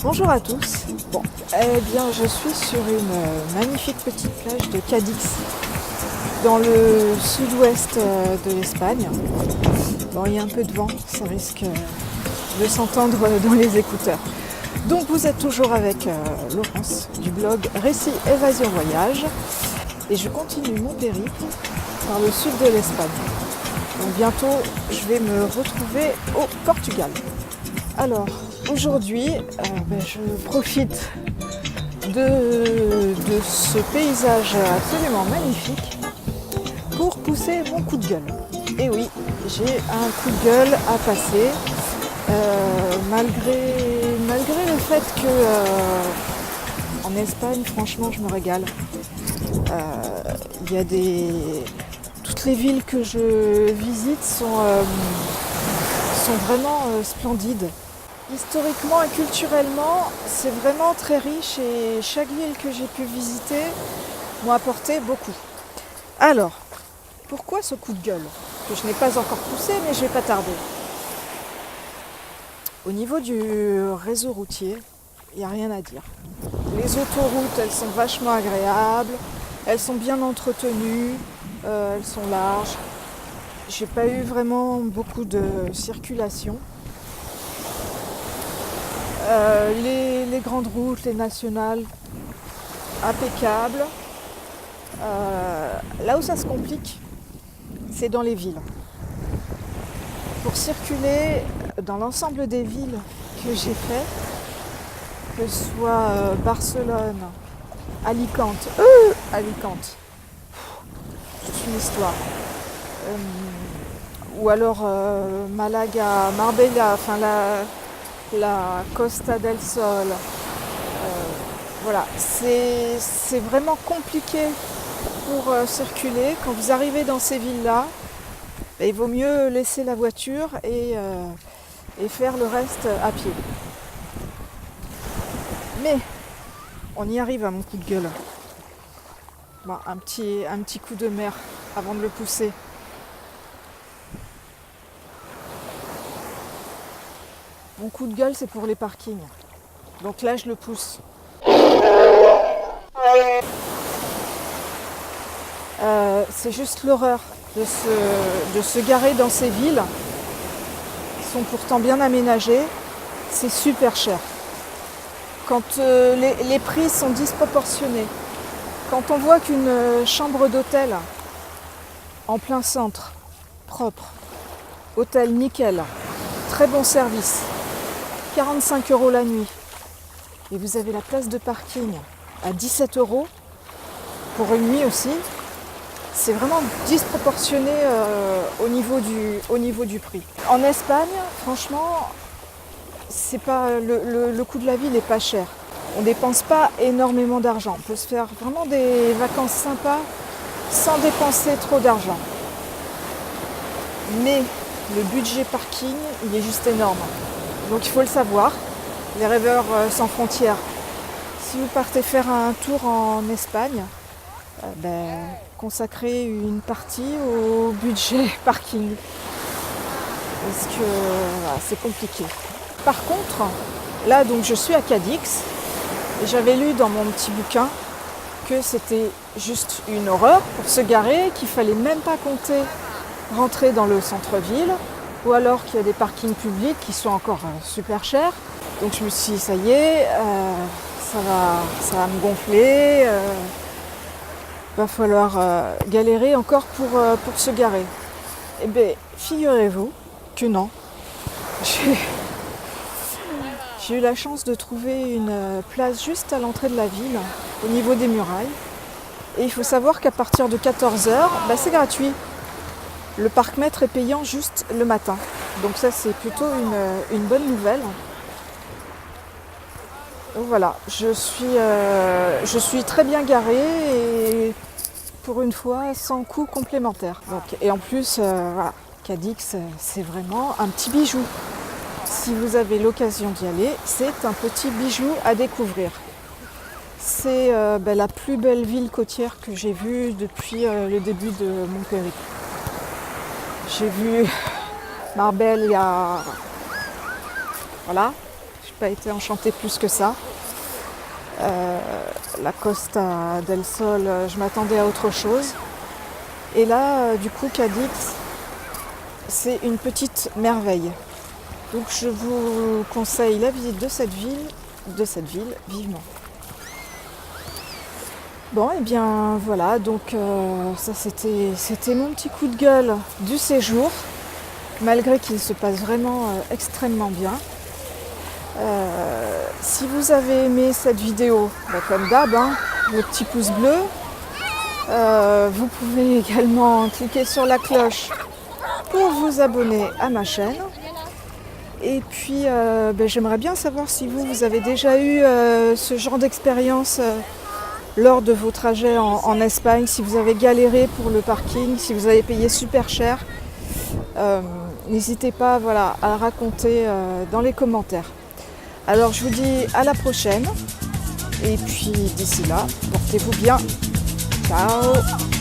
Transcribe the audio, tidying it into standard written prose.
Bonjour à tous. Bon, eh bien, je suis sur une magnifique petite plage de Cadix, dans le sud-ouest de l'Espagne. Bon, il y a un peu de vent, ça risque de s'entendre dans les écouteurs. Donc vous êtes toujours avec Laurence du blog Récit Évasion Voyage et je continue mon périple par le sud de l'Espagne. Donc bientôt je vais me retrouver au Portugal. Alors aujourd'hui je profite de ce paysage absolument magnifique pour pousser mon coup de gueule. Et oui, j'ai un coup de gueule à passer. Malgré le fait que en Espagne, franchement, je me régale. Toutes les villes que je visite sont vraiment splendides. Historiquement et culturellement, c'est vraiment très riche et chaque ville que j'ai pu visiter m'a apporté beaucoup. Alors, pourquoi ce coup de gueule que je n'ai pas encore poussé, mais je ne vais pas tarder. Au niveau du réseau routier, il n'y a rien à dire. Les autoroutes, elles sont vachement agréables, elles sont bien entretenues, elles sont larges. J'ai pas eu vraiment beaucoup de circulation. Les grandes routes, les nationales, impeccables. Là où ça se complique, c'est dans les villes. Pour circuler dans l'ensemble des villes que j'ai fait, que ce soit Barcelone, Alicante, toute une histoire, ou alors Malaga, Marbella, enfin la Costa del Sol, voilà, c'est vraiment compliqué pour circuler. Quand vous arrivez dans ces villes-là, il vaut mieux laisser la voiture et faire le reste à pied. Mais on y arrive à mon coup de gueule. Bon, un petit coup de mer avant de le pousser. Mon coup de gueule, c'est pour les parkings. Donc là, je le pousse. C'est juste l'horreur de se garer dans ces villes qui sont pourtant bien aménagées. C'est super cher. Quand les prix sont disproportionnés, quand on voit qu'une chambre d'hôtel en plein centre, propre, hôtel nickel, très bon service, 45 € la nuit, et vous avez la place de parking à 17 € pour une nuit aussi, c'est vraiment disproportionné au niveau du prix. En Espagne, franchement, c'est pas le coût de la vie n'est pas cher. On dépense pas énormément d'argent. On peut se faire vraiment des vacances sympas sans dépenser trop d'argent. Mais le budget parking, il est juste énorme. Donc il faut le savoir. Les rêveurs sans frontières. Si vous partez faire un tour en Espagne, consacrez une partie au budget parking. Parce que c'est compliqué. Par contre, là donc je suis à Cadix et j'avais lu dans mon petit bouquin que c'était juste une horreur pour se garer, qu'il fallait même pas compter rentrer dans le centre-ville ou alors qu'il y a des parkings publics qui sont encore super chers. Donc je me suis dit ça y est, ça va me gonfler, va falloir galérer encore pour se garer. Eh bien figurez-vous que non. J'ai eu la chance de trouver une place juste à l'entrée de la ville, au niveau des murailles. Et il faut savoir qu'à partir de 14h, c'est gratuit. Le parc-mètre est payant juste le matin. Donc ça, c'est plutôt une bonne nouvelle. Donc voilà, je suis très bien garée et pour une fois, sans coût complémentaire. Donc, et en plus, voilà, Cadix, c'est vraiment un petit bijou. Si vous avez l'occasion d'y aller, c'est un petit bijou à découvrir. C'est la plus belle ville côtière que j'ai vue depuis le début de mon périple. J'ai vu Marbella, Voilà, j'ai pas été enchantée plus que ça. La Costa del Sol, je m'attendais à autre chose. Et là, du coup, Cadix, c'est une petite merveille. Donc je vous conseille la visite de cette ville vivement. Bon, et bien voilà, donc ça c'était mon petit coup de gueule du séjour, malgré qu'il se passe vraiment extrêmement bien. Si vous avez aimé cette vidéo, comme d'hab, le petit pouce bleu. Vous pouvez également cliquer sur la cloche pour vous abonner à ma chaîne. Et puis j'aimerais bien savoir si vous avez déjà eu ce genre d'expérience lors de vos trajets en Espagne, si vous avez galéré pour le parking, si vous avez payé super cher. N'hésitez pas à le raconter dans les commentaires. Alors je vous dis à la prochaine et puis d'ici là, portez-vous bien. Ciao.